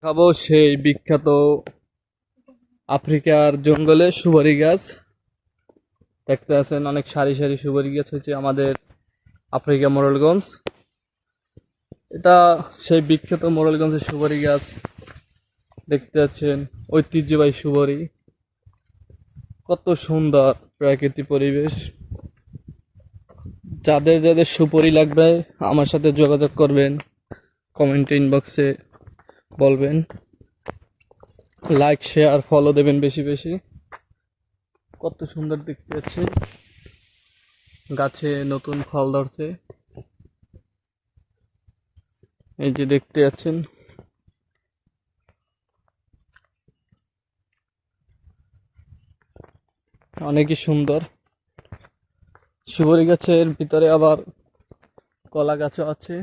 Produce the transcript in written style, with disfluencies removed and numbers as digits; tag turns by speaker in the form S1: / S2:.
S1: খাবো সেই বিখ্যাত আফ্রিকার জঙ্গলে সুপারি গাছ। দেখতে আছেন অনেক সারি সারি সুপারি গাছ হচ্ছে আমাদের আফ্রিকা মোরেলগঞ্জ। এটা সেই বিখ্যাত মোরেলগঞ্জের সুপারি গাছ। দেখতে পাচ্ছেন ঐতিহ্যবাহী সুপারি, কত সুন্দর প্রাকৃতিক পরিবেশ। যাদের যাদের সুপারি লাগবে আমার সাথে যোগাযোগ করবেন, কমেন্ট ইনবক্সে বলবেন, লাইক শেয়ার ফলো দেবেন বেশি বেশি। কত সুন্দর দেখতে পাচ্ছি, গাছে নতুন ফল ধরছে, এই যে দেখতে পাচ্ছেন। অনেকই সুন্দর। সুপারি গাছের ভিতরে আবার কলা গাছও আছে।